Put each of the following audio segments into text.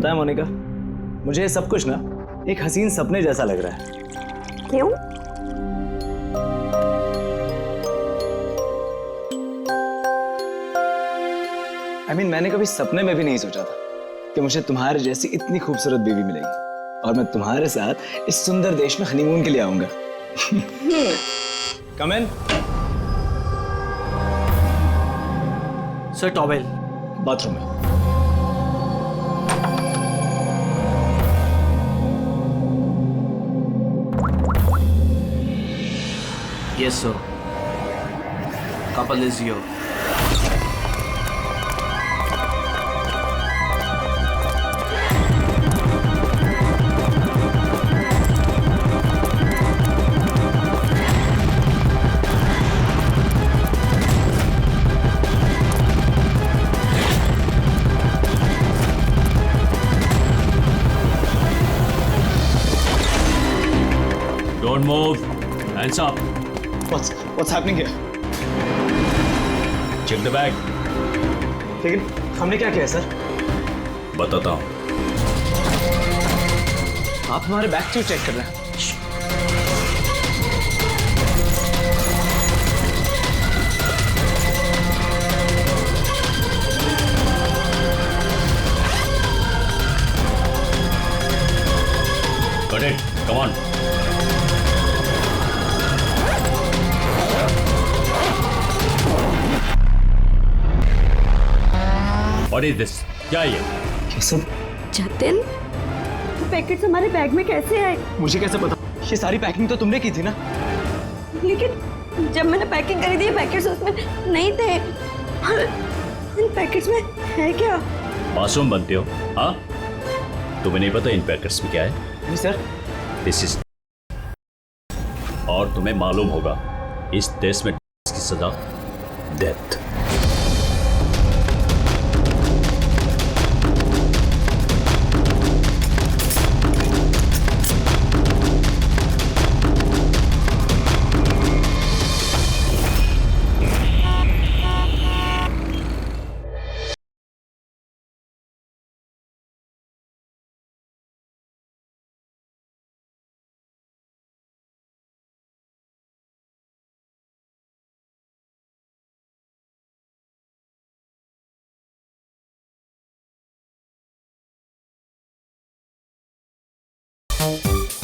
पता है मोनिका, मुझे ये सब कुछ ना एक हसीन सपने जैसा लग रहा है। क्यों? मैंने कभी सपने में भी नहीं सोचा था कि मुझे तुम्हारे जैसी इतनी खूबसूरत बीवी मिलेगी और मैं तुम्हारे साथ इस सुंदर देश में हनीमून के लिए आऊंगा। कम इन। सर टॉवेल बाथरूम में। Yes sir, couple is your. Don't move. Hands up. What's happening here? Check the bag. लेकिन हमने क्या किया सर? बताता हूँ। आप हमारे बैग क्यों चेक कर रहे हैं? Got it. Come on. What is this? क्या ये? ये सब जतिन, पैकेट्स हमारे बैग में कैसे आए? मुझे कैसे पता? ये सारी पैकिंग तो तुमने की थी ना? लेकिन जब मैंने पैकिंग करी थी पैकेट्स उसमें नहीं थे। इन पैकेट्स में है क्या? मासूम बनते हो, हाँ? तुम्हें नहीं पता इन पैकेट्स में क्या है? नहीं सर। दिस इज, और तुम्हें मालूम होगा इस देश में की सजा death.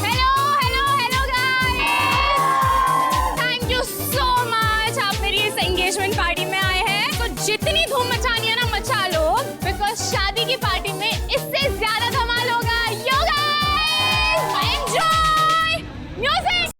Hello guys, thank you so much. आप मेरी इस एंगेजमेंट पार्टी में आए हैं तो जितनी धूम मचानी है ना मचा लो, बिकॉज शादी की पार्टी में इससे ज्यादा धमाल होगा। Yo guys, enjoy music.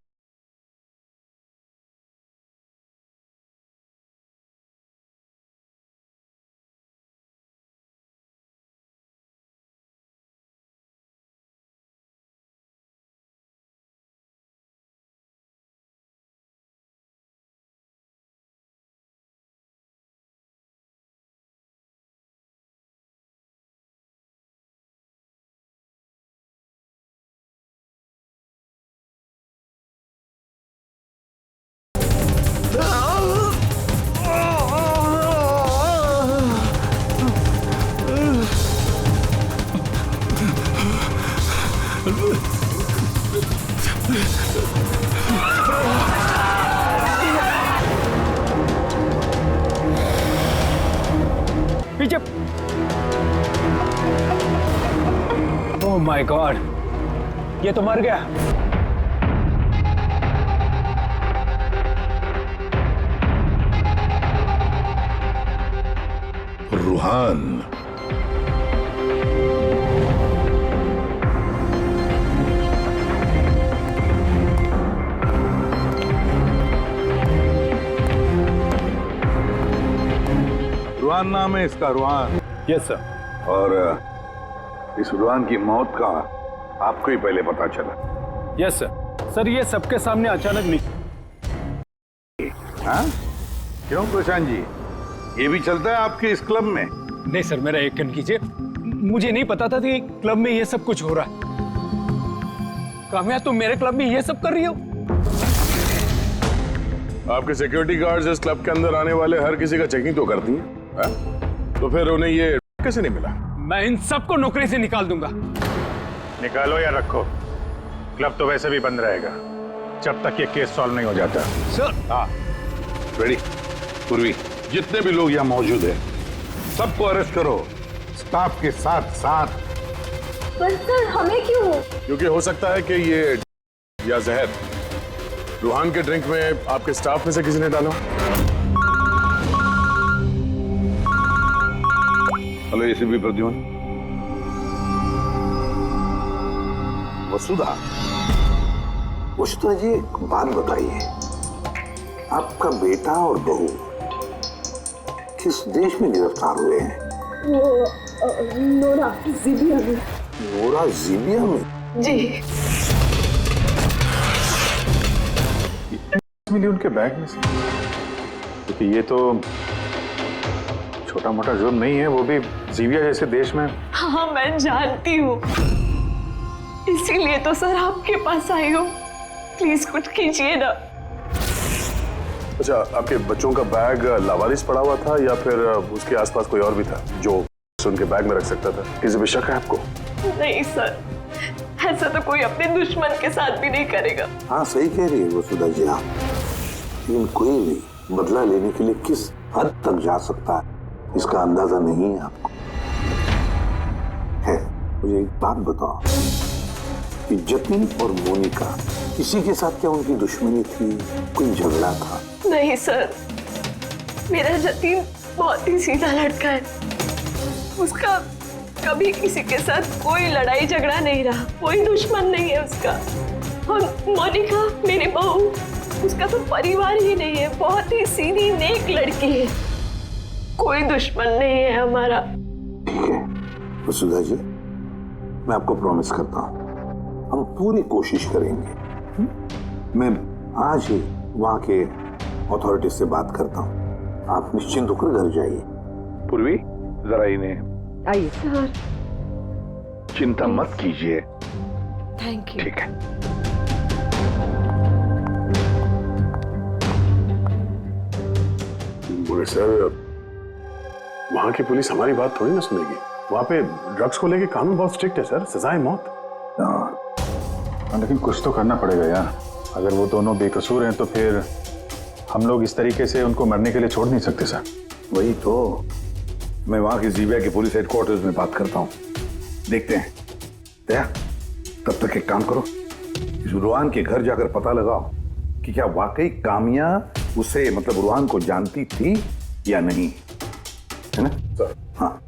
पीछे। ओह माय गॉड, ये तो मर गया। रूहान, रुहान नाम है इसका, रुहान। Yes sir. और इस रुहान की मौत का आपको ही पहले पता चला? Yes sir. सर ये सबके सामने अचानक नहीं। हाँ? क्यों प्रशांत जी, ये भी चलता है आपके इस क्लब में? नहीं सर, मेरा यकीन कीजिए, मुझे नहीं पता था कि क्लब में ये सब कुछ हो रहा है। काम्या, तुम मेरे क्लब में ये सब कर रही हो? आपके सिक्योरिटी गार्ड्स इस क्लब के अंदर आने वाले हर किसी का चेकिंग तो करती हैं, हाँ? तो फिर उन्हें ये कैसे नहीं मिला? मैं इन सबको नौकरी से निकाल दूंगा। निकालो या रखो, क्लब तो वैसे भी बंद रहेगा जब तक ये केस सॉल्व नहीं हो जाता। सर। हाँ, रेडी। पूर्वी, जितने भी लोग यहाँ मौजूद हैं सबको अरेस्ट करो, स्टाफ के साथ साथ। पर सर हमें क्यों? क्योंकि हो सकता है कि ये या जहर रूहान के ड्रिंक में आपके स्टाफ में से किसी ने डाला। Hello ACP Pradyuman. वसुधा, वसुधा जी एक बात बताइए, आपका बेटा और बहू किस देश में गिरफ्तार हुए हैं? वो नोरा जीबिया में। नोरा जीबिया में? जी। मिली उनके बैग में से, क्योंकि ये तो छोटा मोटा जुर्म नहीं है, वो भी जीबिया जैसे देश में। हाँ मैं जानती हूँ, इसीलिए तो सर आपके पास आई हूँ। प्लीज कुछ कीजिए ना। अच्छा, आपके बच्चों का बैग लावारिस पड़ा हुआ था या फिर उसके आसपास कोई और भी था जो उनके बैग में रख सकता था? किसी पे शक है आपको? नहीं सर, ऐसा तो कोई अपने दुश्मन के साथ भी नहीं करेगा। हाँ सही कह रही है वसुधा जी आप, लेकिन कोई भी बदला लेने के लिए किस हद तक जा सकता है इसका अंदाजा नहीं है आपको। है, मुझे एक बात बताओ कि जतिन और मोनिका किसी के साथ क्या उनकी दुश्मनी थी, कोई झगड़ा था? नहीं सर, मेरा जतिन बहुत ही सीधा लड़का है। उसका कभी किसी के साथ कोई लड़ाई झगड़ा नहीं रहा, कोई दुश्मन नहीं है उसका। और मोनिका मेरी बहू, उसका तो परिवार ही नहीं है, बहुत ही सीधी नेक लड़की है, कोई दुश्मन नहीं है हमारा। ठीक है वसुधा जी, मैं आपको प्रॉमिस करता हूँ हम पूरी कोशिश करेंगे। मैं आज ही वहाँ के अथॉरिटीज से बात करता हूँ, आप निश्चिंत होकर घर जाइए। पूर्वी, जरा इन्हें। आइए सर। चिंता मत कीजिए। Thank you. ठीक है। बोले सर, वहां की पुलिस हमारी बात थोड़ी ना सुनेगी। वहां पे ड्रग्स को लेके कानून बहुत स्ट्रिक्ट है सर, सजा है मौत। लेकिन कुछ तो करना पड़ेगा यार, अगर वो दोनों बेकसूर हैं तो फिर हम लोग इस तरीके से उनको मरने के लिए छोड़ नहीं सकते सर। वही तो, मैं वहां की जीबिया के पुलिस हेडक्वार्टर्स में बात करता हूँ, देखते हैं। दया, तब तक एक काम करो, इस रूहान के घर जाकर पता लगाओ कि क्या वाकई कामिया उसे मतलब रूहान को जानती थी या नहीं, है ना सर? हाँ।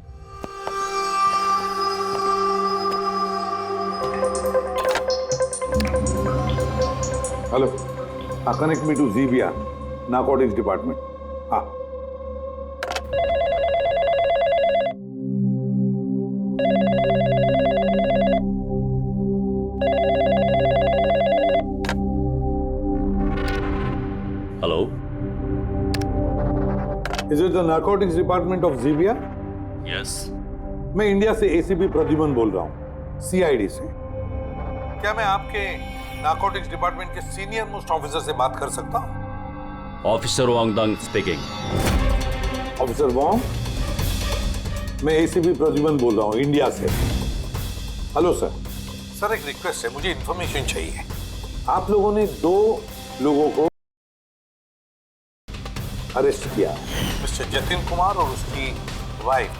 Hello, connect me to Zibia narcotics department. हाँ। Hello, Is it the narcotics department of Zibia? Yes. मैं इंडिया से एसीपी प्रद्युमन बोल रहा हूँ, सीआईडी से। क्या मैं आपके नारकोटिक्स डिपार्टमेंट के सीनियर मोस्ट ऑफिसर से बात कर सकता हूँ? Officer Wangdung speaking. Officer Wong, मैं एसीपी प्रद्युमन बोल रहा हूँ इंडिया से। Hello sir. सर एक रिक्वेस्ट है, मुझे इंफॉर्मेशन चाहिए। आप लोगों ने 2 लोगों को अरेस्ट किया, मिस्टर जतिन कुमार और उसकी वाइफ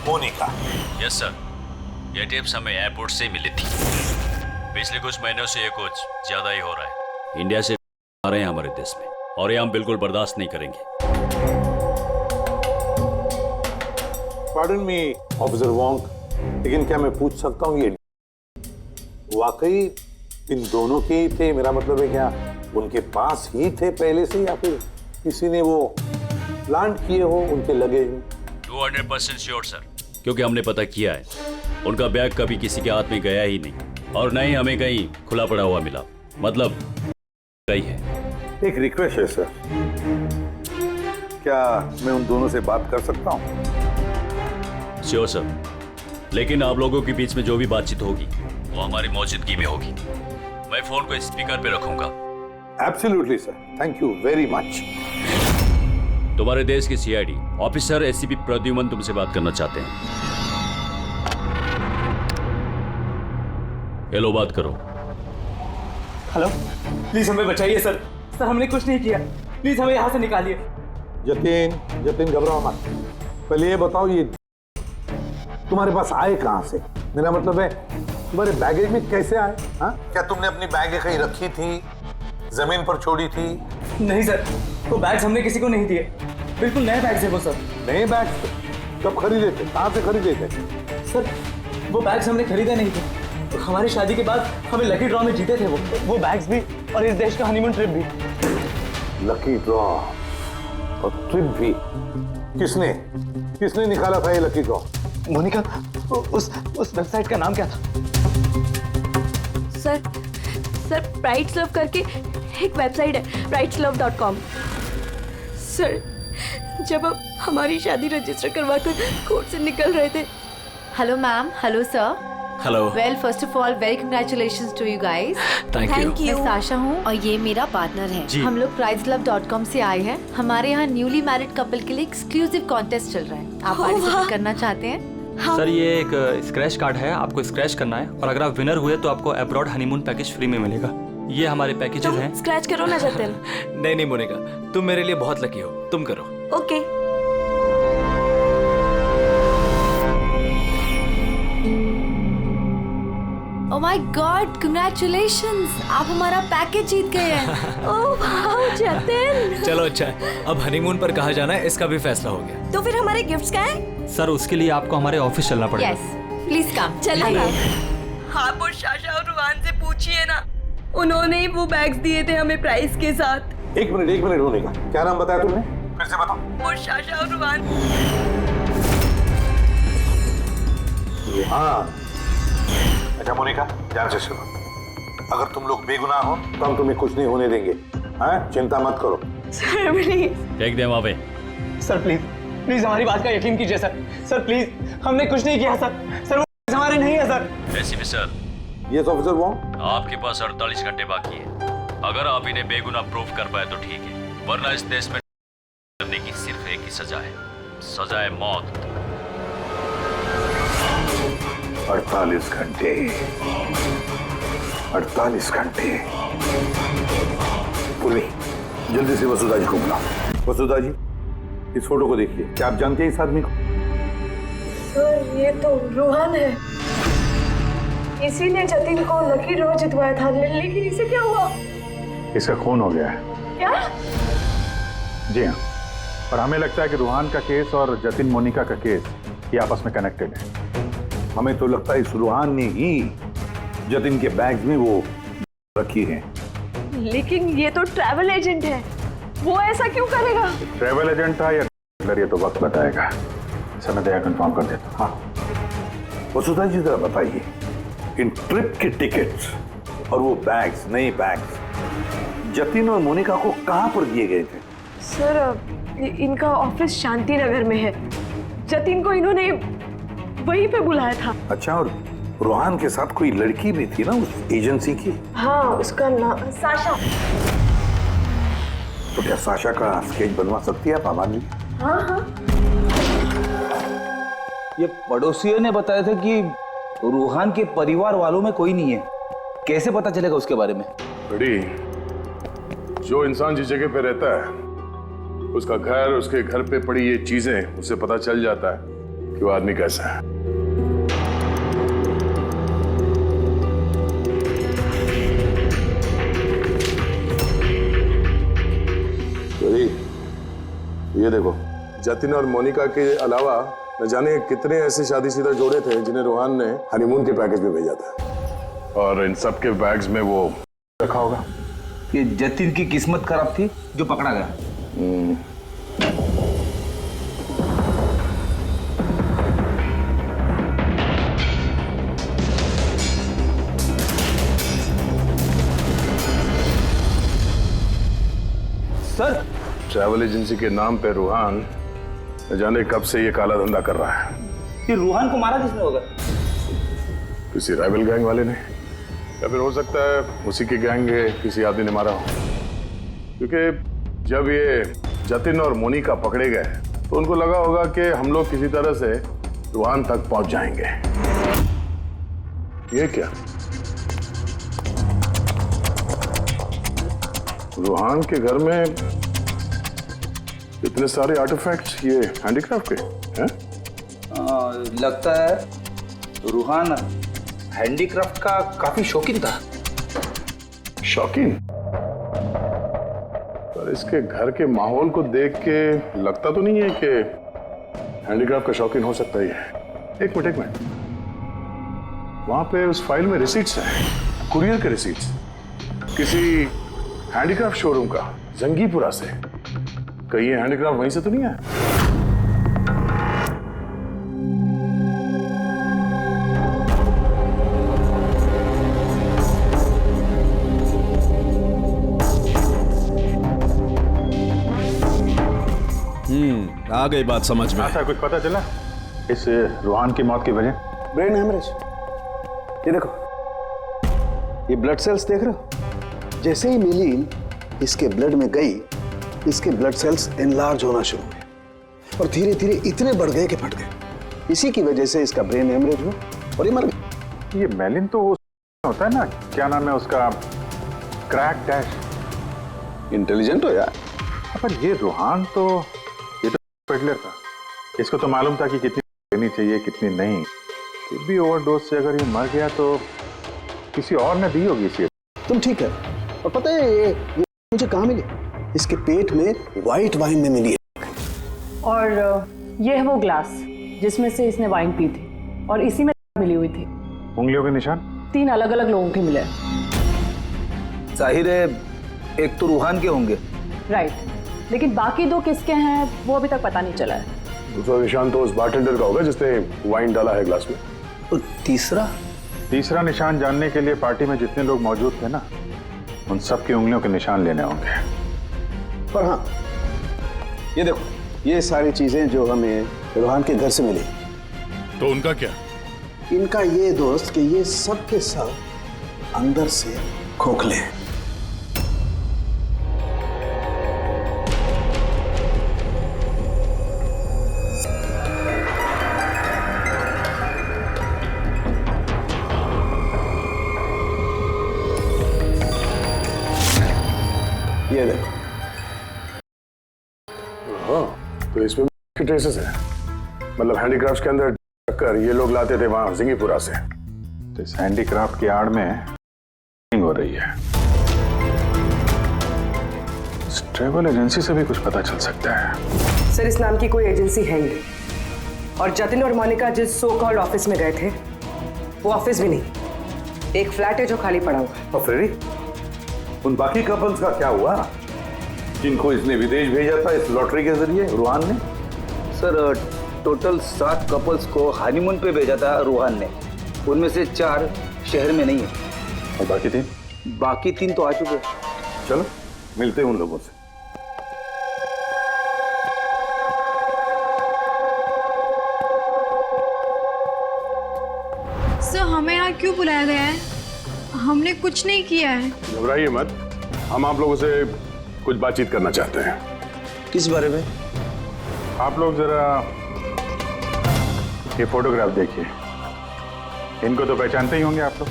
मोनिका। यस सर, ये टिप्स हमें एयरपोर्ट से मिली थी। पिछले कुछ महीनों से ये कुछ ज्यादा ही हो रहा है। इंडिया से आ रहे हैं हमारे देश में और ये हम बिल्कुल बर्दाश्त नहीं करेंगे। पार्डन मी ऑफिसर वॉन्ग, लेकिन क्या मैं पूछ सकता हूँ ये वाकई इन दोनों के ही थे? मेरा मतलब है क्या उनके पास ही थे पहले से या फिर किसी ने वो प्लांट किए हो उनके लगेज में? 200% श्योर सर, क्योंकि हमने पता किया है उनका बैग कभी किसी के हाथ में गया ही नहीं और न ही हमें कहीं खुला पड़ा हुआ मिला, मतलब गई है। एक रिक्वेस्ट है सर, क्या मैं उन दोनों से बात कर सकता हूँ? श्योर सर, लेकिन आप लोगों के बीच में जो भी बातचीत होगी वो हमारी मौजूदगी में होगी। मैं फोन को स्पीकर पे रखूंगा। Absolutely sir, thank you very much. तुम्हारे देश के सीआईडी ऑफिसर एसीपी प्रद्युमन तुमसे बात करना चाहते हैं। ये लो बात करो। हेलो, प्लीज हमें बचाइए सर। सर हमने कुछ नहीं किया, प्लीज हमें यहाँ से निकालिए। जतिन घबराओ मत। पहले ये बताओ, ये तुम्हारे पास आए कहां से? मेरा मतलब है तुम्हारे बैगेज में कैसे आए? हाँ, क्या तुमने अपनी बैग कहीं रखी थी, जमीन पर छोड़ी थी? नहीं सर, वो बैग्स हमने किसी को नहीं दिए, बिल्कुल नए बैग्स है वो सर। नए बैग कब खरीदे थे, कहां से खरीदे थे? सर वो बैग्स हमने खरीदे नहीं थे, हमारी शादी के बाद हमें लकी ड्रॉ में जीते थे वो बैग्स भी, और इस देश का हनीमून ट्रिप भी। लकी ड्रॉ और ट्रिप भी? किसने निकाला था ये लकी ड्रॉ? मोनिका, उस वेबसाइट का नाम क्या था? सर ब्राइट्स लव करके एक वेबसाइट है, brightslove.com। सर जब हम हमारी शादी रजिस्टर करवाकर कोर्ट से निकल रहे थे। Hello ma'am, hello sir. Hello. Well first of all very congratulations to you guys. Thank you. मैं साशा हूँ और ये मेरा पार्टनर है। जी। हम लोग brightslove.com से आए हैं। हमारे यहाँ न्यूली मैरिड कपल के लिए एक्सक्लूसिव कॉन्टेस्ट चल रहा है। आप पार्टिसिपेट करना चाहते हैं? सर ये एक स्क्रैच कार्ड है, आपको स्क्रैच करना है और अगर आप विनर हुए तो आपको अब्रॉड हनीमून पैकेज फ्री में मिलेगा। ये हमारे पैकेजेस हैं। स्क्रैच करो ना जतिन। नहीं मोनिका, तुम मेरे लिए बहुत लकी हो, तुम करो। Okay. Oh my God, congratulations, आप हमारा पैकेज जीत गए हैं। Oh wow Jatin. चलो अच्छा है, अब हनीमून पर कहाँ जाना है इसका भी फैसला हो गया। तो फिर हमारे गिफ्ट्स क्या है? सर उसके लिए आपको हमारे ऑफिस चलना पड़ेगा। Yes, please come. चलिए। आप और शाशा और रुहान से पूछिए ना, उन्होंने ही वो बैग्स दिए थे हमें प्राइस के साथ। एक मिनट मोनिका, क्या नाम बताया तुमने? फिर से बताओ। वो शाशा और रुहान। हाँ अच्छा मोनिका, ध्यान से सुनो। अगर तुम लोग बेगुनाह हो तो हम तुम्हें कुछ नहीं होने देंगे। हाँ, चिंता मत करो। Sir please. फेंक दे वहां पे। सर प्लीज हमारी बात का यकीन कीजिए सर प्लीज, हमने कुछ नहीं किया सर वो हमारे नहीं है sir. ACP sir, yes officer वो आपके पास 48 घंटे बाकी है। अगर आप इन्हें बेगुनाह प्रूव कर पाए तो ठीक है, वरना इस देश में करने की सिर्फ एक ही सजा है, सजा है मौत। 48 घंटे 48 घंटे। पूर्वी, जल्दी से वसुधा जी को बुलाओ। वसुधा जी, इस फोटो को देखिए। क्या आप जानते हैं इस आदमी को? सर ये तो रुहान है, इसी ने जतिन को लकी ड्रॉ जितवाया था, लेकिन इसे क्या हुआ? इसका खून हो गया है। क्या? जी हाँ, और हमें लगता है कि रूहान का केस और जतिन मोनिका का केस ये आपस में कनेक्टेड है। हमें तो लगता है इस रूहान ने ही जतिन के बैग्स में वो रखी है। लेकिन ये तो ट्रैवल एजेंट है, वो ऐसा क्यों करेगा? ट्रैवल एजेंट था या ये तो वक्त बताएगा। समय दया कंफर्म कर देता। हाँ वसुधा जी, जरा बताइए, इन ट्रिप के टिकट्स और वो बैग्स, नए बैग्स जतिन और मोनिका को कहां पर दिए गए थे? सर इनका ऑफिस शांति नगर में है, जतिन को इन्होंने वहीं पे बुलाया था। अच्छा, और रूहान के साथ कोई लड़की भी थी ना उस एजेंसी की? हाँ, उसका नाम साशा। तो क्या साशा का स्केच बनवा सकती है आप आवाज? हाँ। ये पड़ोसियों ने बताया था कि रूहान के परिवार वालों में कोई नहीं है, कैसे पता चलेगा उसके बारे में? बड़ी, जो इंसान जिस जगह पे रहता है उसका घर, उसके घर पे पड़ी ये चीजें, उससे पता चल जाता है कि वो आदमी कैसा है। ये देखो, जतिन और मोनिका के अलावा न जाने कितने ऐसे शादीशुदा जोड़े थे जिन्हें रूहान ने हनीमून के पैकेज में भेजा था, और इन सब के बैग्स में वो रखा होगा। ये जतिन की किस्मत खराब थी जो पकड़ा गया। सर, ट्रैवल एजेंसी के नाम पे रूहान न जाने कब से ये काला धंधा कर रहा है। ये रूहान को मारा किसने होगा? किसी राइवल गैंग वाले ने, या फिर हो सकता है उसी के गैंग के किसी आदमी ने मारा हो। क्योंकि जब ये जतिन और मोनिका पकड़े गए तो उनको लगा होगा कि हम लोग किसी तरह से रूहान तक पहुंच जाएंगे। ये क्या, रूहान के घर में इतने सारे आर्टिफैक्ट्स ये हैंडीक्राफ्ट के हैं? लगता है रूहान हैंडीक्राफ्ट का काफी शौकीन था। शौकीन? पर इसके घर के माहौल को देख के लगता तो नहीं है कि हैंडीक्राफ्ट का शौकीन हो सकता ही है। एक मिनट, वहां पे उस फाइल में रिसीट्स हैं, कुरियर के रिसीट्स, किसी हैंडीक्राफ्ट शोरूम का, जंगीपुरा से। कहीं ये हैंडीक्राफ्ट वहीं से तो नहीं है? आ गई बात समझ में। ऐसा कुछ पता चला इस रूहान की मौत की वजह? Brain haemorrhage. ये देखो, ये ब्लड सेल्स देख रहे हो? जैसे ही मिलीन इसके ब्लड में गई, इसके ब्लड सेल्स एनलार्ज होना शुरू हुए और धीरे धीरे इतने बढ़ गए कि फट गए। इसी की वजह से इसका ब्रेन हेमरेज हुआ और ये मर गया। ये मेलिन तो वो होता है ना, क्या नाम है उसका, क्रैक डैश। इंटेलिजेंट हो यार। पर ये रूहान तो पेडलर था, इसको तो मालूम था कि कितनी लेनी चाहिए कितनी नहीं। फिर भी ओवरडोज से अगर ये मर गया तो किसी और ने दी होगी इसे। तुम ठीक है। और पता है ये मुझे कहाँ मिली? इसके पेट में व्हाइट वाइन में मिली है। और ये है वो ग्लास जिसमें से इसने वाइन पी थी और इसी में मिली हुई थी। उंगलियों के निशान 3 अलग अलग लोगों के मिले। जाहिर है एक तो रूहान के होंगे। राइट, लेकिन बाकी 2 किसके हैं वो अभी तक पता नहीं चला है। दूसरा निशान तो उस बारटेंडर का होगा जिसने वाइन डाला है ग्लास में। और तीसरा निशान जानने के लिए पार्टी में जितने लोग मौजूद थे ना, उन सब की उंगलियों के निशान लेने होंगे। पर हाँ, ये देखो, ये सारी चीजें जो हमें रूहान के घर से मिली, तो उनका क्या? इनका ये दोस्त कि ये सब के सब अंदर से खोखले हैं। ये देखो। हाँ, तो इसमें ट्रेसेस है, मतलब हैंडीक्राफ्ट के अंदर टक्कर ये लोग लाते थे वहां जिंगीपुरा से। तो इस हैंडीक्राफ्ट की आड़ में हो रही है। इस ट्रैवल एजेंसी से भी कुछ पता चल सकता है। सर, इस नाम की कोई एजेंसी है ही नहीं। और जतिन और मोनिका जिस सो कॉल्ड ऑफिस में गए थे, वो ऑफिस भी नहीं, एक फ्लैट है जो खाली पड़ा हुआ है। और फ्रेडी, उन बाकी कपल्स का क्या हुआ जिनको इसने विदेश भेजा था इस लॉटरी के जरिए रूहान ने? सर, टोटल 7 कपल्स को हनीमून पे भेजा था रूहान ने। उनमें से 4 शहर में नहीं है। और बाकी 3? बाकी 3 तो आ चुके। चलो मिलते हैं उन लोगों से। सर, हमें यहाँ क्यों बुलाया गया है? हमने कुछ नहीं किया है। घबराइए मत, हम आप लोगों से कुछ बातचीत करना चाहते हैं। किस बारे में? आप लोग जरा ये फोटोग्राफ देखिए। इनको तो पहचानते ही होंगे आप लोग।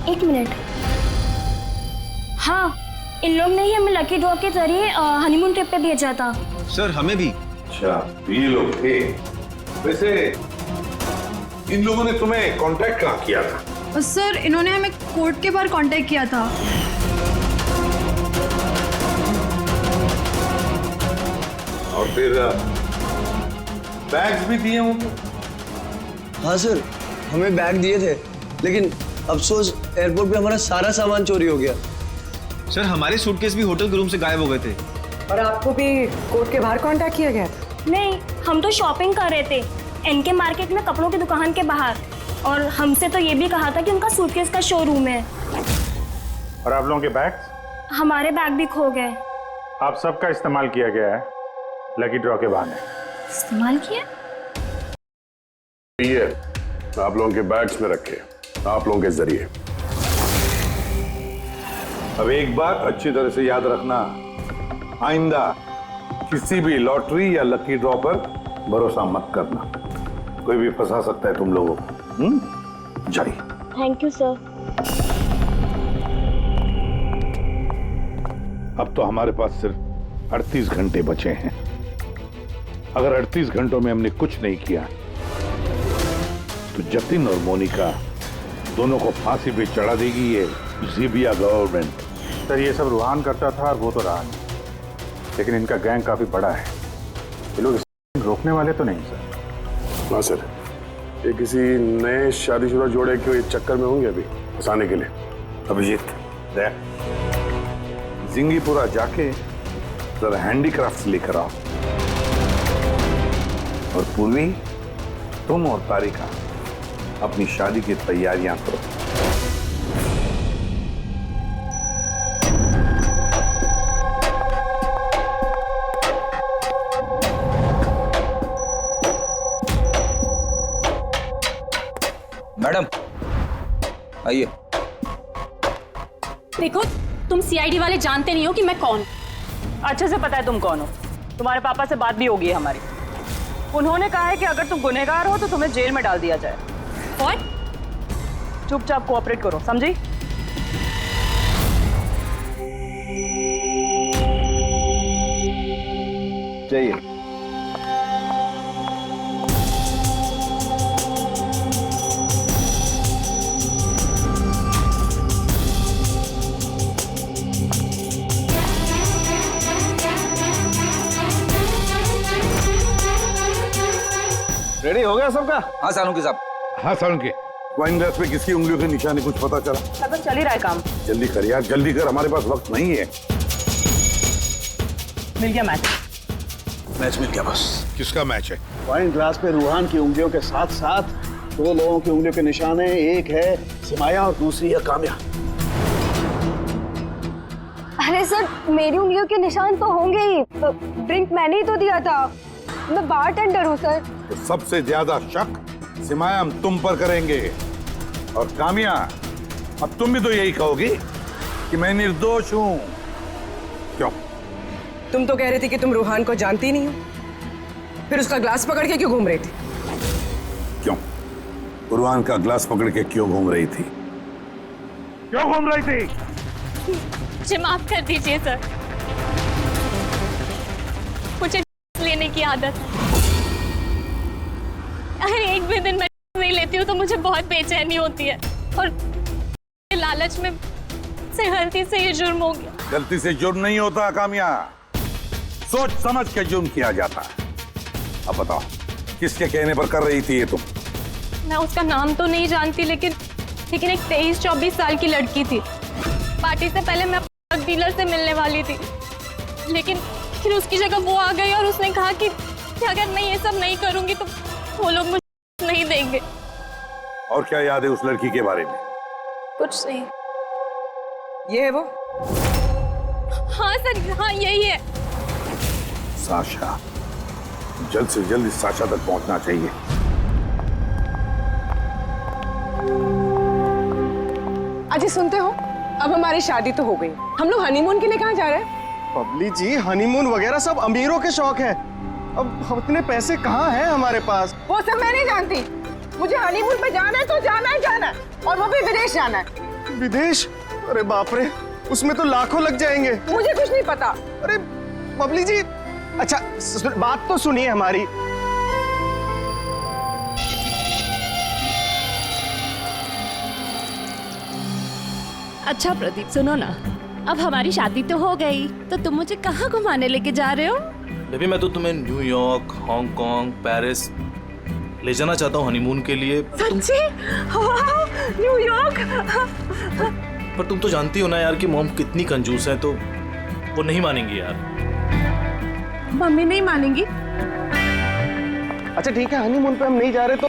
एक मिनट। हाँ, इन लोग ने ही हमें लकी ड्रॉ के जरिए हनीमून ट्रिप पे भेजा था। सर, हमें भी। अच्छा, ये लोग थे। वैसे इन लोगों ने तुम्हें कांटेक्ट कहाँ किया था? सर, इन्होंने हमें कोर्ट के बाहर कांटेक्ट किया था। और फिर बैग्स भी दिए होंगे? हाँ सर, हमें बैग दिए थे, लेकिन अफसोस एयरपोर्ट पे हमारा सारा सामान चोरी हो गया। सर, हमारे सूटकेस भी होटल के रूम से गायब हो गए थे। और आपको भी कोर्ट के बाहर कांटेक्ट किया गया था? नहीं, हम तो शॉपिंग कर रहे थे एनके मार्केट में, कपड़ों की दुकान के बाहर। और हमसे तो ये भी कहा था कि उनका सूटकेस का शोरूम है। और आप लोगों के बैग? हमारे बैग भी खो गए। आप सबका इस्तेमाल किया गया है लकी ड्रॉ के बहाने। इस्तेमाल किया? ये आप लोगों के बैग्स में रखे, आप लोगों के जरिए। अब एक बात अच्छी तरह से याद रखना, आइंदा किसी भी लॉटरी या लकी ड्रॉ पर भरोसा मत करना। कोई भी फंसा सकता है तुम लोगों को। जाइए। Thank you sir. अब तो हमारे पास सिर्फ 38 घंटे बचे हैं। अगर 38 घंटों में हमने कुछ नहीं किया तो जतिन और मोनिका दोनों को फांसी पे चढ़ा देगी ये जीबिया गवर्नमेंट। सर ये सब रूहान करता था और वो तो रहा नहीं, लेकिन इनका गैंग काफी बड़ा है। ये लोग इसे रोकने वाले तो नहीं सर। हाँ सर, ये किसी नए शादीशुदा जोड़े के चक्कर में होंगे अभी फंसाने के लिए। अभिजीत देख, जिंगीपुरा जाके जरा हैंडीक्राफ्ट लेकर आओ। और पूर्वी, तुम और तारिका अपनी शादी की तैयारियां करो। मैडम आइए। देखो, तुम सीआईडी वाले जानते नहीं हो कि मैं कौन। अच्छे से पता है तुम कौन हो। तुम्हारे पापा से बात भी होगी हमारी। उन्होंने कहा है कि अगर तुम गुनहगार हो तो तुम्हें जेल में डाल दिया जाए। और चुपचाप कोऑपरेट करो, समझी? जाइए। रेडी हो गया सबका? हाँ सालुंकी साहब। हाँ सालुंकी, वाइन ग्लास पे किसकी उंगलियों के निशान कुछ पता चला? सब चल ही रहा है काम। जल्दी कर यार, जल्दी कर, हमारे पास वक्त नहीं है। मिल गया मैच। मैच मिल गया बस। किसका मैच है? वाइन ग्लास पे रूहान की उंगलियों के साथ साथ दो लोगों की उंगलियों के निशान हैं। एक है सिमाया और दूसरी है काम्या। अरे सर, मेरी उंगलियों के निशान तो होंगे ही। ड्रिंक मैंने ही तो दिया था। मैं बारटेंडर हूँ सर। तो सबसे ज्यादा शक सिमाया हम तुम पर करेंगे। और कामिया, अब तुम भी तो यही कहोगी कि मैं निर्दोष हूँ। क्यों? तुम तो कह रही थी कि तुम रूहान को जानती नहीं हो, फिर उसका ग्लास पकड़ के क्यों घूम रही थी? क्यों? रूहान का ग्लास पकड़ के क्यों घूम रही थी? क्यों घूम रही थी? मुझे माफ कर दीजिए सर, मुझे लेने की आदत है। अगर एक भी दिन मैं नहीं लेती हूँ तो मुझे बहुत बेचैनी होती है, और लालच में से गलती से ये जुर्म हो गया। गलती से जुर्म नहीं होता कामिया, सोच समझ के जुर्म किया जाता है। अब बताओ, किसके कहने पर कर रही थी ये तुम? मैं उसका नाम तो नहीं जानती, लेकिन एक 23-24 साल की लड़की थी। पार्टी से पहले मैं ड्रग डीलर से मिलने वाली थी, लेकिन फिर उसकी जगह वो आ गई और उसने कहा कि अगर मैं ये सब नहीं करूंगी तो वो लोग मुझे नहीं देंगे। और क्या याद है उस लड़की के बारे में? कुछ नहीं। ये है वो? हाँ सर, हाँ यही है। साशा, जल्द से जल्द इस साशा तक पहुंचना चाहिए। अजय सुनते हो, अब हमारी शादी तो हो गई, हम लोग हनीमून के लिए कहाँ जा रहे हैं? बबली जी, हनीमून वगैरह सब अमीरों के शौक है। अब इतने पैसे कहाँ हैं हमारे पास? वो सब मैं नहीं जानती। मुझे हनीमून पे जाना है तो जाना है, जाना है, और वो भी विदेश जाना है। विदेश? अरे बाप रे, उसमें तो लाखों लग जाएंगे। मुझे कुछ नहीं पता। अरे बबली जी, अच्छा बात तो सुनिए हमारी। अच्छा प्रदीप, सुनो ना, अब हमारी शादी तो हो गई, तो तुम मुझे कहाँ घुमाने लेके जा रहे हो? बेबी, मैं तो तुम्हें न्यूयॉर्क, हांगकांग, पेरिस ले जाना चाहता हूँ हनीमून के लिए। सच्ची? वाह, न्यूयॉर्क! पर तुम तो जानती हो ना यार कि मॉम कितनी कंजूस है, तो वो नहीं मानेंगी यार। मम्मी नहीं मानेंगी? अच्छा ठीक है, हनीमून पे हम नहीं जा रहे तो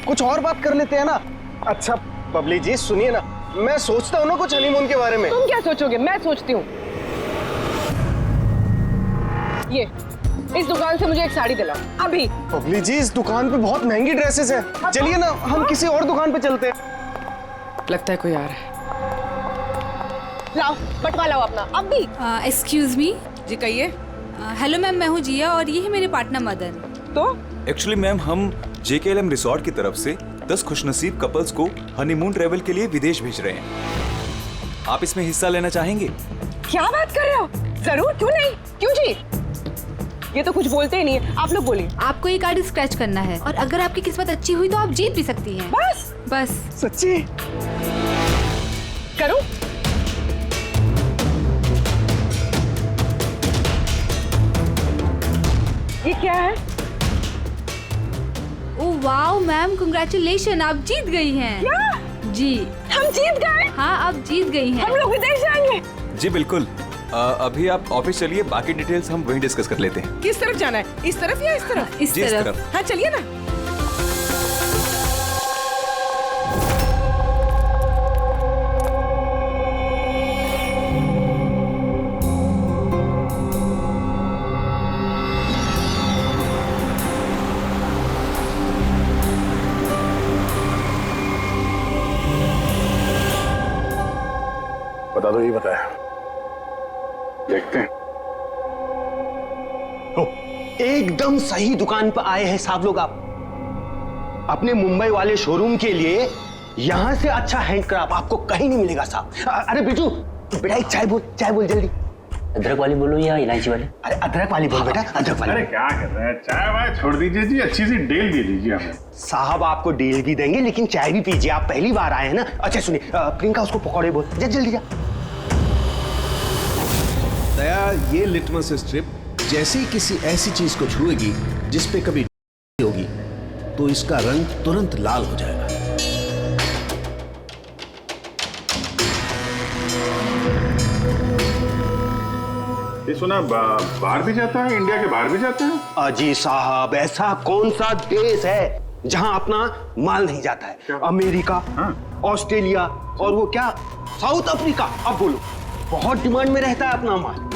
कुछ और बात कर लेते हैं ना। अच्छा बबली जी सुनिए ना, मैं सोचता हूँ ना कुछ हनीमून के बारे में। तुम क्या सोचोगे? मैं सोचती हूँ। ये इस दुकान से मुझे एक साड़ी दिलाओ अभी। बबली जी, इस दुकान पे बहुत महंगी ड्रेसेस हैं। चलिए ना, हम किसी और दुकान पे चलते हैं। लगता है कोई आ रहा है। लाओ, बटवा लाओ अपना अभी। Excuse me. जी कहिए। हेलो मैम, मैं हूँ जिया और ये है मेरे पार्टनर मदन। तो एक्चुअली मैम, हम JKLM रिसोर्ट की तरफ से 10 खुशनसीब कपल्स को हनीमून ट्रेवल के लिए विदेश भेज रहे हैं। आप इसमें हिस्सा लेना चाहेंगे? क्या बात कर रहे हो? जरूर, क्यों नहीं, क्यों जी? ये तो कुछ बोलते ही नहीं है, आप लोग बोलिए। आपको ये कार्ड स्क्रैच करना है और अगर आपकी किस्मत अच्छी हुई तो आप जीत भी सकती हैं। बस सच्ची? करो। ये क्या है? ओह वाओ मैम, कांग्रेचुलेशन, आप जीत गई हैं। क्या? जी, हम जीत गए? हाँ, आप जीत गई हैं। हम लोग विदेश जाएंगे? जी बिल्कुल। अभी आप ऑफिस चलिए, बाकी डिटेल्स हम वहीं डिस्कस कर लेते हैं। किस तरफ जाना है, इस तरफ या इस तरफ? इस तरफ। हाँ चलिए ना। बता दो, ये बताया। देखते हैं। एकदम सही दुकान पर आए हैं साहब लोग। आप अपने मुंबई वाले शोरूम के लिए यहां से अच्छा हैंडक्राफ्ट आपको कहीं नहीं मिलेगा साहब। अरे बिट्टू, बेटा एक चाय बोल जल्दी। अदरक वाली बोलो या इलायची वाली? अरे अदरक वाली बोल बेटा, अदरक वाली। अरे क्या कर रहे हैं, चाय वाय छोड़ दीजिए जी, अच्छी सी डील दे दीजिए हमें। साहब आपको डील भी देंगे लेकिन चाय भी पीजिए, आप पहली बार आए हैं ना। अच्छा सुनिए, प्रियंका उसको पकौड़े बोल, जल्दी जा। दया, ये लिटमस स्ट्रिप जैसे ही किसी ऐसी चीज को छुएगी जिस पे कभी होगी तो इसका रंग तुरंत लाल हो जाएगा। ये सुना बाहर भी जाता है, इंडिया के बाहर भी जाता है? अजी साहब, ऐसा कौन सा देश है जहां अपना माल नहीं जाता है? अमेरिका, ऑस्ट्रेलिया और वो क्या, साउथ अफ्रीका। अब बोलो, बहुत डिमांड में रहता है अपना माल।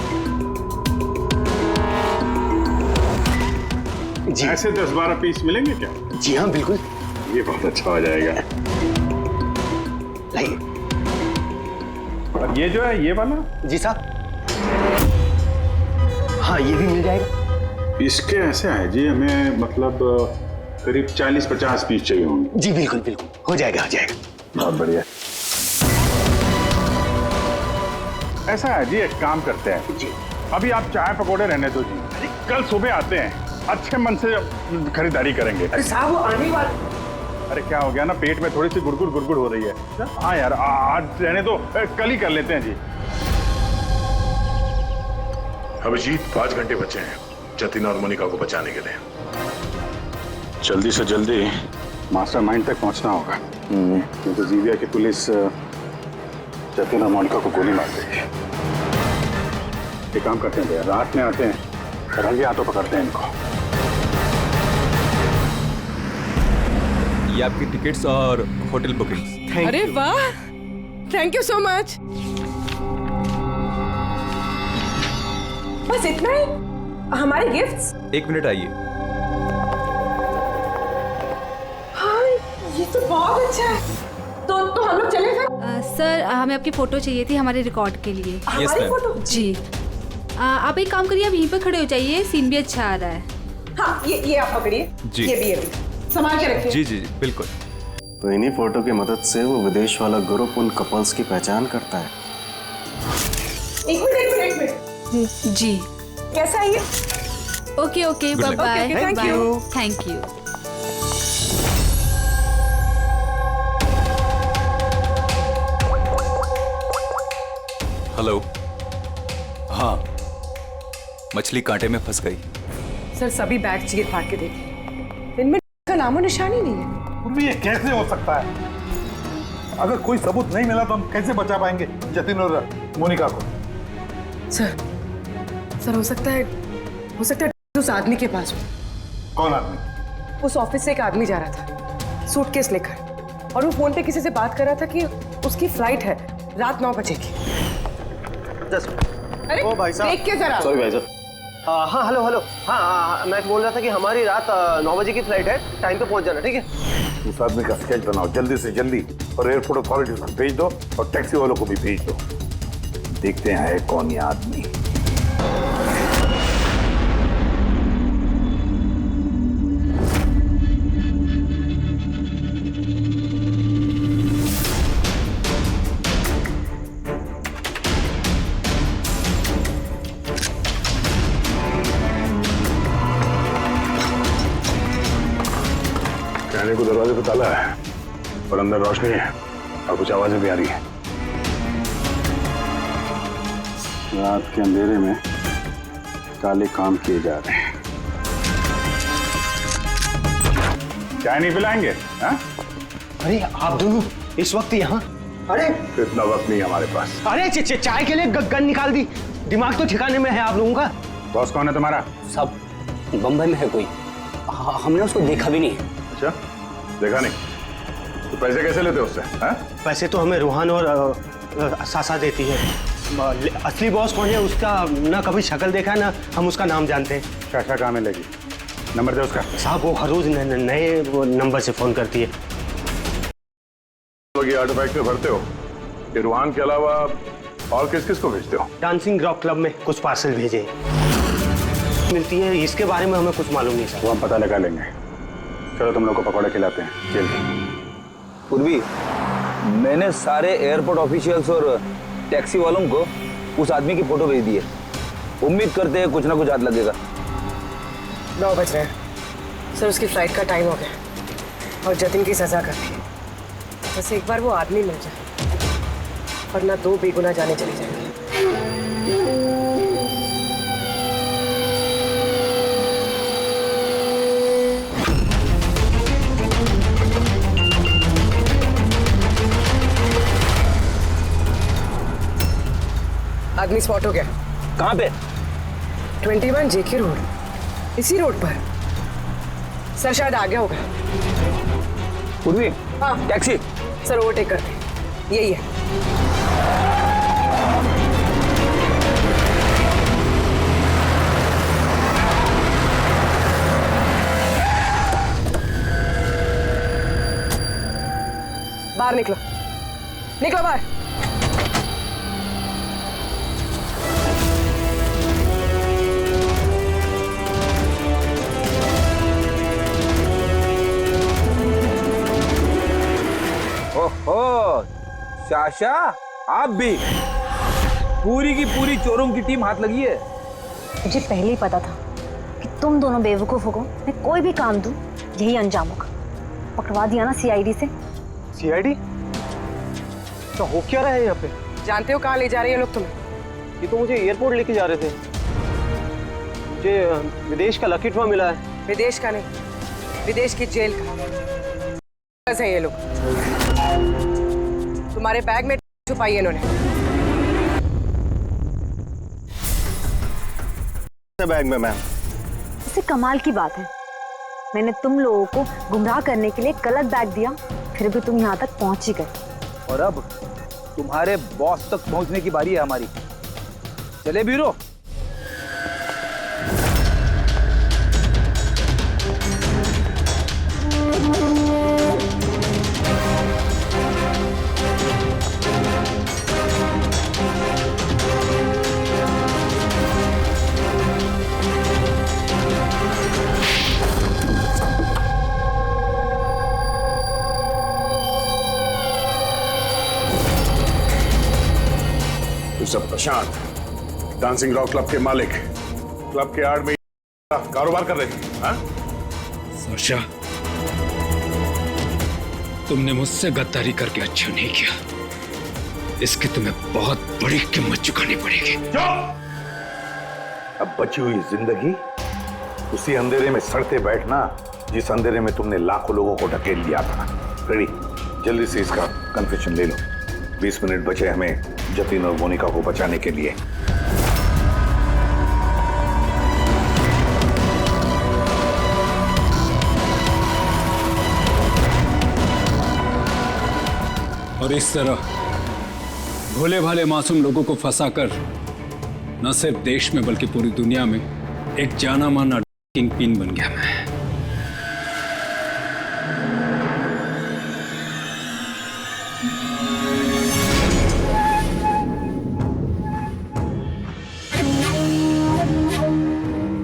जी ऐसे 10-12 पीस मिलेंगे क्या? जी हाँ बिल्कुल। ये बहुत अच्छा हो जाएगा। लाइए। और ये जो है, ये वाला? जी साहब। हाँ ये भी मिल जाएगा। इसके ऐसे है जी, हमें मतलब करीब 40-50 पीस चाहिए होंगे। जी बिल्कुल बिल्कुल, हो जाएगा हो जाएगा। बहुत बढ़िया। ऐसा है जी, एक काम करते हैं जी, अभी आप चाय पकौड़े रहने दो जी, कल सुबह आते हैं, अच्छे मन से खरीदारी करेंगे। अरे साहब वो आने वाले। अरे क्या हो गया ना, पेट में थोड़ी सी गुड़गुड़ हो रही है। हाँ यार, आज रहने दो, कल ही कर लेते हैं जी। अभिजीत, 5 घंटे बचे हैं जतिन और मोनिका को बचाने के लिए। जल्दी से जल्दी मास्टरमाइंड तक पहुंचना होगा, नहीं तो जीविया की पुलिस जतिन और मोनिका को गोली मार देगी। एक काम करते हैं भैया, रात में आते हैं, रंगे हाथों पकड़ते हैं इनको। ये आपकी टिकट्स और होटल बुकिंग्स। अरे वाह, थैंक यू सो मच। बस इतना ही? हमारे गिफ्ट्स? 1 मिनट आइए। हाँ, ये तो बहुत अच्छा है। तो हम लोग चले फिर? सर, हमें आपकी फोटो चाहिए थी हमारे रिकॉर्ड के लिए। हमारी फोटो? जी। आप एक काम करिए, आप यहीं पर खड़े हो जाइए, सीन भी अच्छा आ रहा है। हाँ, ये आप पकड़िए। जी। ये भी संभाल के रखिए। जी जी बिल्कुल। तो इन्हीं फोटो की मदद से वो विदेश वाला ग्रुप उन कपल्स की पहचान करता है। एक मिनट। जी। कैसा है ये? Okay okay, bye bye. Thank you. Hello. हाँ, मछली कांटे में फंस गई। सर सभी बैग चीर फाड़ के देखिए, इनमें का नामो निशान ही नहीं है। ये कैसे हो सकता है? अगर कोई सबूत नहीं मिला तो हम कैसे बचा पाएंगे जतिन और मोनिका को? सर हो सकता है उस आदमी के पास। कौन आदमी? उस ऑफिस से एक आदमी जा रहा था सूटकेस लेकर, और वो फोन पे किसी से बात कर रहा था कि उसकी फ्लाइट है रात 9 बजे की। अरे ओ भाई साहब, देख के जरा। सॉरी भाई साहब। हाँ हेलो। हाँ, मैं बोल रहा था कि हमारी रात 9 बजे की फ्लाइट है, टाइम पे पहुंच जाना, ठीक है? उस आदमी का स्केच बनाओ जल्दी से जल्दी और एयरपोर्ट अथॉरिटीज को भेज दो और टैक्सी वालों को भी भेज दो। देखते हैं है कौन ये आदमी। देखो दरवाजे पे ताला है और अंदर रोशनी है और कुछ आवाजें भी आ रही है। रात के अंधेरे में काले काम किए जा रहे हैं। चाय नहीं पिलाएंगे? हाँ? अरे आप दोनों इस वक्त यहाँ? अरे इतना वक्त नहीं हमारे पास। अरे चाय के लिए गन निकाल दी। दिमाग तो ठिकाने में है आप लोगों का। बॉस कौन है तुम्हारा? सब बम्बई में है कोई, हमने उसको देखा भी नहीं। अच्छा, देखा नहीं? तो पैसे कैसे लेते हो उससे? हाँ? पैसे तो हमें रूहान और सासा देती है। असली बॉस कौन है उसका ना कभी शक्ल देखा ना हम उसका नाम जानते हैं। शाशा कहाँ मिलेगी? नंबर दे उसका। साहब वो हर रोज नए नंबर से फोन करती है। ये आर्टिफैक्ट में भरते हो, ये रूहान के अलावा और किस किस को भेजते हो? डांसिंग रॉक क्लब में कुछ पार्सल भेजे मिलती है, इसके बारे में हमें कुछ मालूम नहीं सर। वो हम पता लगा लेंगे। चलो तुम लोग को पकौड़े खिलाते हैं, जेल के। पूर्वी, मैंने सारे एयरपोर्ट ऑफिशियल्स और टैक्सी वालों को उस आदमी की फोटो भेज दी है। उम्मीद करते हैं कुछ ना कुछ हाथ लगेगा। 9 बज रहे हैं सर, उसकी फ्लाइट का टाइम हो गया और जतिन की सजा कर दी। बस एक बार वो आदमी मिल जाए वरना 2 बेगुनाह जाने चली जाएंगी। आदमी स्पॉट हो गया। कहाँ पे? 21 जेके रोड, इसी रोड पर। सर शायद आ गया होगा। पूर्वी, हाँ टैक्सी। सर ओवरटेक करते, यही है। बाहर निकलो, निकलो बाहर। ओहो, शाशा आप भी? पूरी की पूरी चोरों की टीम हाथ लगी है। मुझे पहले ही पता था कि तुम दोनों बेवकूफों को मैं कोई भी काम दूं यही अंजाम होगा। पकड़वा दिया ना सीआईडी से। सीआईडी? तो हो क्या रहा है यहाँ पे? जानते हो कहाँ ले जा रहे हैं लोग तुम्हें? ये तो मुझे एयरपोर्ट लेके जा रहे थे। मुझे विदेश का लकी ड्रॉ मिला है। विदेश का नहीं, विदेश की जेल का है ये लोग। तुम्हारे बैग में छुपाई है इन्होंने। बैग में मैम। इससे कमाल की बात है, मैंने तुम लोगों को गुमराह करने के लिए गलत बैग दिया, फिर भी तुम यहाँ तक पहुंच ही गए। और अब तुम्हारे बॉस तक पहुंचने की बारी है हमारी। चले ब्यूरो। सब प्रशांत, डांसिंग रॉक क्लब के मालिक, क्लब के आड़ में कारोबार कर रहे थे। हाँ? साशा, तुमने मुझसे गद्दारी करके अच्छा नहीं किया। इसकी तुम्हें बहुत बड़ी कीमत चुकानी पड़ेगी। अब बची हुई जिंदगी उसी अंधेरे में सड़ते बैठना जिस अंधेरे में तुमने लाखों लोगों को ढकेल लिया था। रेडी, जल्दी से इसका कन्फेशन ले लो। 20 मिनट बचे हमें जतिन और मोनिका को बचाने के लिए। और इस तरह भोले भाले मासूम लोगों को फंसाकर न सिर्फ देश में बल्कि पूरी दुनिया में एक जाना माना किंग पिन बन गया मैं।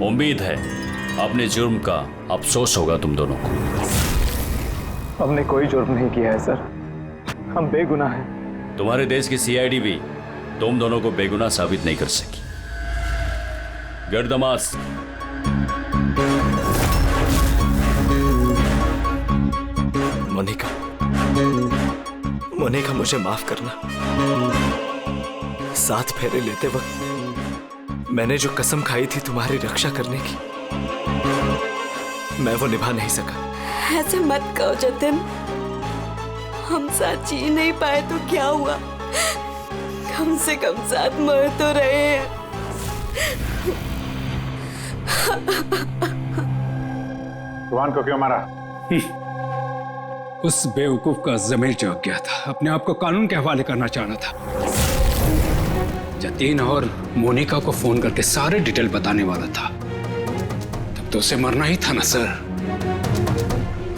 उम्मीद है अपने जुर्म का अफसोस होगा तुम दोनों को। हमने कोई जुर्म नहीं किया है सर, हम बेगुनाह हैं। तुम्हारे देश की सीआईडी भी तुम दोनों को बेगुनाह साबित नहीं कर सकी। Get the mask. Monica, Monica मुझे माफ करना। 7 फेरे लेते वक्त मैंने जो कसम खाई थी तुम्हारी रक्षा करने की, मैं वो निभा नहीं सका। ऐसे मत कहो जतिन, हम साथ जी नहीं पाए तो क्या हुआ, कम से कम साथ मर तो रहे हैं। रुहान को क्यों मारा? उस बेवकूफ का जमीर जाग गया था, अपने आप को कानून के हवाले करना चाहना था। जतीन और मोनिका को फोन करके सारे डिटेल बताने वाला था। तब तो उसे मरना ही था ना सर,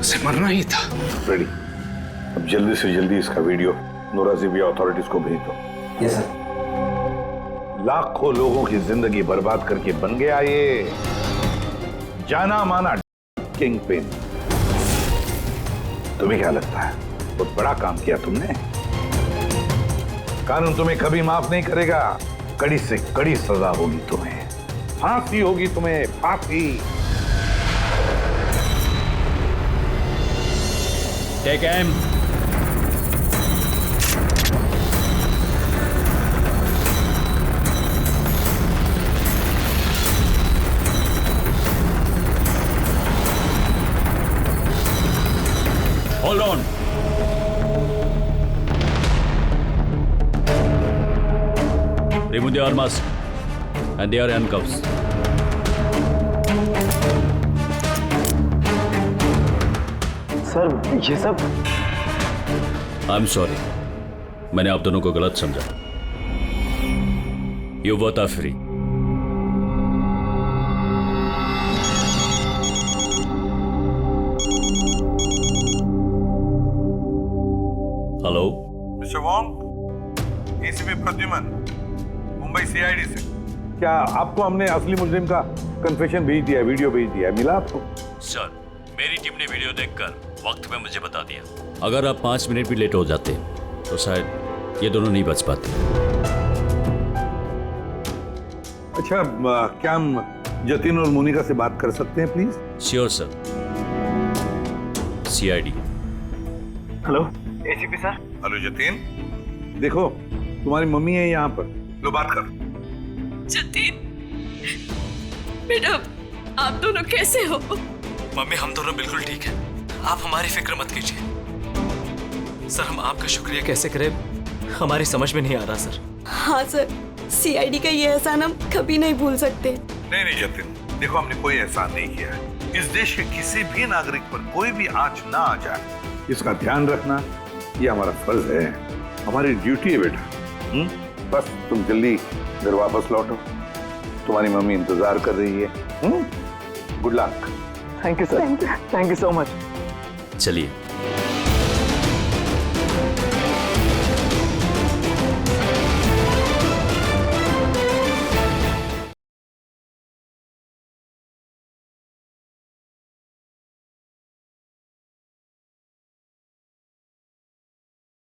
उसे मरना ही था। रेडी, अब जल्दी से जल्दी इसका वीडियो नूराजीबिया अथॉरिटीज को भेज दो। Yes sir. लाखों लोगों की जिंदगी बर्बाद करके बन गया ये जाना माना किंग पिन। तुम्हें क्या लगता है बहुत बड़ा काम किया तुमने? कानून तुम्हें कभी माफ नहीं करेगा, कड़ी से कड़ी सजा होगी तुम्हें, फांसी होगी तुम्हें, फांसी। Take M. Hold on. Remove the arms and they are handcuffs. Sir ये सब I'm sorry. मैंने आप दोनों को गलत समझा। You both are free. Hello mister Wong, ACP Pradyuman, Mumbai CID से। क्या आपको हमने असली मुजरिम का कन्फेशन भेज दिया, वीडियो भेज दिया, मिला आपको? सर, मेरी टीम ने वीडियो देखकर वक्त में मुझे बता दिया। अगर आप 5 मिनट भी लेट हो जाते तो शायद ये दोनों नहीं बच पाते। अच्छा, क्या हम जतिन और मोनिका से बात कर सकते हैं please? Sure sir. CID. Hello ACP sir. Hello Jatin, देखो तुम्हारी मम्मी है यहाँ पर, लो बात कर। जतिन बेटा, आप दोनों कैसे हो? मम्मी हम दोनों बिल्कुल ठीक हैं, आप हमारी फिक्र मत कीजिए। सर हम आपका शुक्रिया कैसे करें हमारी समझ में नहीं आ रहा सर। हाँ सर, सीआईडी का ये एहसान हम कभी नहीं भूल सकते। नहीं जतिन, देखो हमने कोई एहसान नहीं किया है। इस देश के किसी भी नागरिक पर कोई भी आंच ना आ जाए, इसका ध्यान रखना ये हमारा फर्ज है, हमारी ड्यूटी है बेटा। बस तुम जल्दी घर वापस लौटो, तुम्हारी मम्मी इंतजार कर रही है। Good luck. Thank you sir, thank you so much. चलिए।